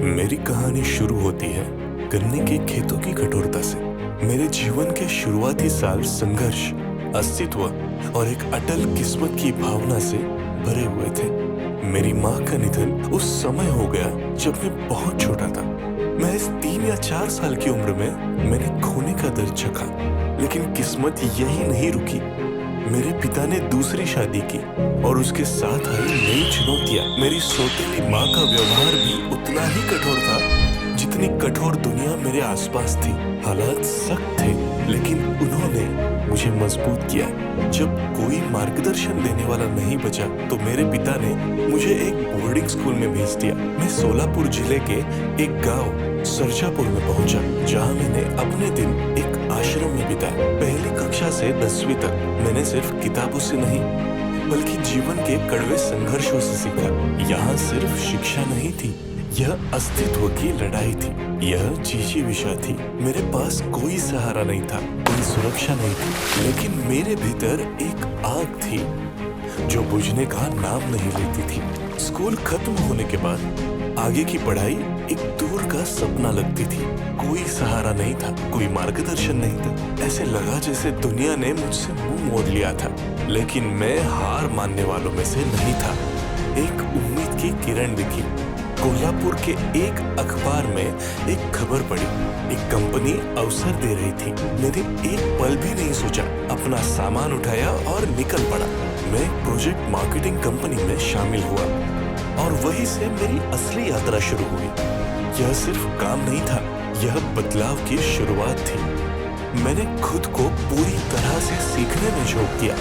मेरी कहानी शुरू होती है गन्ने के खेतों की कठोरता से। मेरे जीवन के शुरुआती साल संघर्ष, अस्तित्व और एक अटल किस्मत की भावना से भरे हुए थे। मेरी माँ का निधन उस समय हो गया जब मैं बहुत छोटा था। मैं इस 3 या 4 साल की उम्र में मैंने खोने का दर्द चखा, लेकिन किस्मत यही नहीं रुकी। मेरे पिता ने दूसरी शादी की और उसके साथ आई नई चुनौतियां। मेरी सौतेली माँ का व्यवहार भी उतना ही कठोर था जितनी कठोर दुनिया मेरे आसपास थी। हालात सख्त थे, लेकिन उन्होंने मुझे मजबूत किया। जब कोई मार्गदर्शन देने वाला नहीं बचा तो मेरे पिता ने मुझे एक बोर्डिंग स्कूल में भेज दिया। मैं सोलापुर जिले के एक गांव सरजापुर में पहुंचा, जहां मैंने अपने दिन एक आश्रम में बिताए। पहली कक्षा से 10वीं तक मैंने सिर्फ किताबों से नहीं बल्कि जीवन के कड़वे संघर्षों से सीखा। यहाँ सिर्फ शिक्षा नहीं थी, यह अस्तित्व की लड़ाई थी, यह जिजीविषा थी। मेरे पास कोई सहारा नहीं था, कोई सुरक्षा नहीं थी, लेकिन मेरे भीतर एक आग थी जो बुझने का नाम नहीं लेती थी। स्कूल खत्म होने के बाद आगे की पढ़ाई एक दूर का सपना लगती थी। कोई सहारा नहीं था, कोई मार्गदर्शन नहीं था। ऐसे लगा जैसे दुनिया ने मुझसे मुंह मोड़ लिया था। लेकिन मैं हार मानने वालों में से नहीं था। एक उम्मीद की किरण दिखी। कोल्हापुर के एक अखबार में एक खबर पड़ी। एक कंपनी अवसर दे रही थी। मैंने एक पल भी नहीं सोचा, अपना सामान उठाया और निकल पड़ा। मैं प्रोजेक्ट मार्केटिंग कंपनी में शामिल हुआ और वहीं से मेरी असली यात्रा शुरू हुई। यह सिर्फ काम नहीं था, यह बदलाव की शुरुआत थी। मैंने खुद को पूरी तरह से सीखने में झोंक दिया।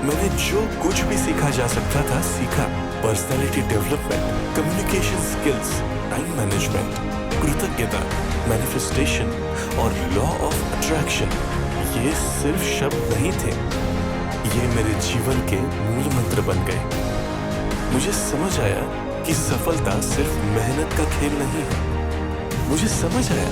मैंने जो कुछ भी सीखा जा सकता था सीखा। Personality development, communication skills, time management, कृतज्ञता, मैनिफेस्टेशन और लॉ ऑफ अट्रैक्शन। ये सिर्फ शब्द नहीं थे, ये मेरे जीवन के मूल मंत्र बन गए। मुझे समझ आया कि सफलता सिर्फ मेहनत का खेल नहीं है। मुझे समझ आया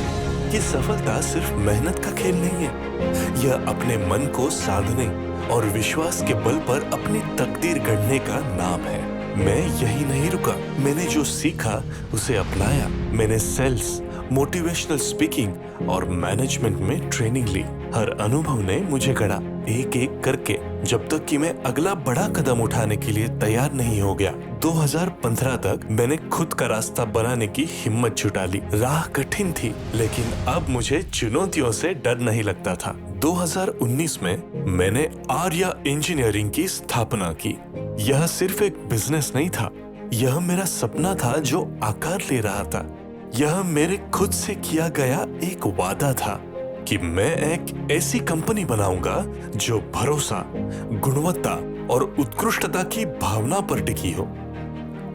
कि सफलता सिर्फ मेहनत का खेल नहीं है। यह अपने मन को साधने और विश्वास के बल पर अपनी तकदीर गढ़ने का नाम है। मैं यही नहीं रुका। मैंने जो सीखा उसे अपनाया। मैंने सेल्स, मोटिवेशनल स्पीकिंग और मैनेजमेंट में ट्रेनिंग ली। हर अनुभव ने मुझे गढ़ा, एक एक करके, जब तक कि मैं अगला बड़ा कदम उठाने के लिए तैयार नहीं हो गया। 2015 तक मैंने खुद का रास्ता बनाने की हिम्मत जुटा ली। राह कठिन थी, लेकिन अब मुझे चुनौतियों से डर नहीं लगता था। 2019 में मैंने आर्या इंजीनियरिंग की स्थापना की। यह सिर्फ एक बिजनेस नहीं था, यह मेरा सपना था जो आकार ले रहा था। यह मेरे खुद से किया गया एक वादा था कि मैं एक ऐसी कंपनी बनाऊंगा जो भरोसा, गुणवत्ता और उत्कृष्टता की भावना पर टिकी हो।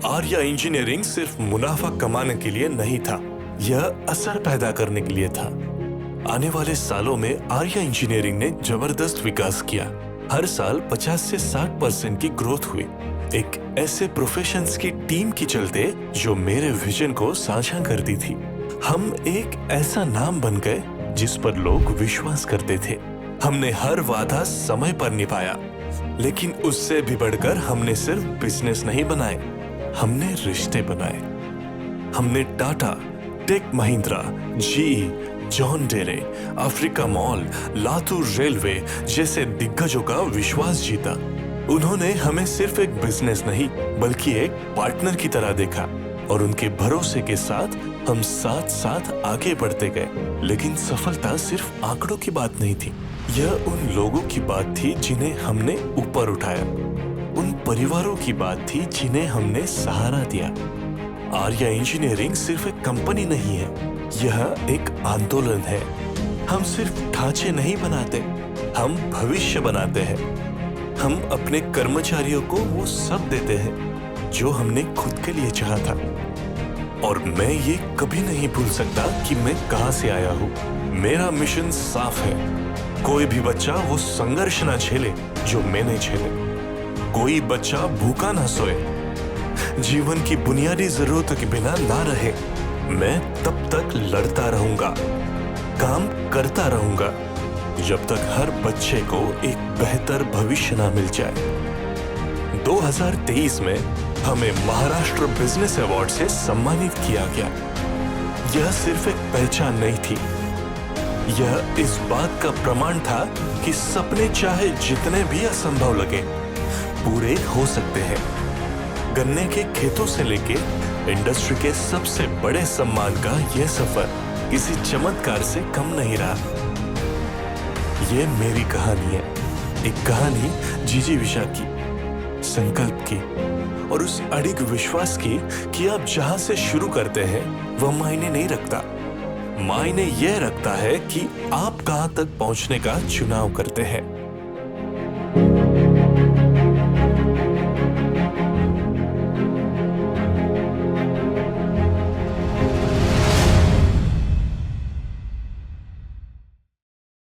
आर्या इंजीनियरिंग सिर्फ मुनाफा कमाने के लिए नहीं था, यह असर पैदा करने के लिए था। आने वाले सालों में आर्या इंजीनियरिंग ने जबरदस्त विकास किया। हर साल 50 से 60% की ग्रोथ हुई। एक ऐसे प्रोफेशंस की टीम की चलते जो मेरे विजन को साझा करती थी। हम एक ऐसा नाम बन गए जिस पर लोग विश्वास करते थे। हमने हर वादा समय पर निभाया, लेकिन उससे भी बढ़कर हमने सिर्फ बिजनेस नहीं बनाए, हमने रिश्ते बनाए। हमने Tata, tech Mahindra, GE, John Deere, Africa mall, Latur railway जैसे दिग्गजों का विश्वास जीता। उन्होंने हमें सिर्फ एक बिजनेस नहीं बल्कि एक पार्टनर की तरह देखा और उनके भरोसे के साथ हम साथ साथ आगे बढ़ते गए। लेकिन सफलता सिर्फ आंकड़ों की बात नहीं थी, यह उन लोगों की बात थी जिन्हें हमने ऊपर उठाया, उन परिवारों की बात थी जिन्हें हमने सहारा दिया। आर्या इंजीनियरिंग सिर्फ एक कंपनी नहीं है, यह एक आंदोलन है। हम सिर्फ ढांचे नहीं बनाते, हम भविष्य बनाते हैं। हम अपने कर्मचारियों को वो सब देते हैं जो हमने खुद के लिए चाहा था। और मैं ये कभी नहीं भूल सकता कि मैं कहां से आया हूँ। मेरा मिशन साफ है। कोई भी बच्चा वो संघर्ष ना झेले जो मैंने झेले। कोई बच्चा भूखा ना सोए, जीवन की बुनियादी जरूरतों के बिना ना रहे। मैं तब तक लड़ता रहूंगा, काम करता रहूंगा, जब तक हर बच्चे को एक बेहतर भविष्य ना मिल जाए। 2023 में हमें महाराष्ट्र बिजनेस अवार्ड से सम्मानित किया गया। यह सिर्फ एक पहचान नहीं थी, यह इस बात का प्रमाण था कि सपने चाहे जितने भी असंभव लगे, पूरे हो सकते हैं। गन्ने के खेतों से लेके इंडस्ट्री के सबसे बड़े सम्मान का यह सफर किसी चमत्कार से कम नहीं रहा। ये मेरी कहानी है, एक कहानी जीजी विशा की, संकल्प की और उस अडिग विश्वास की कि आप जहां से शुरू करते हैं वह मायने नहीं रखता। मायने यह रखता है कि आप कहां तक पहुंचने का चुनाव करते हैं।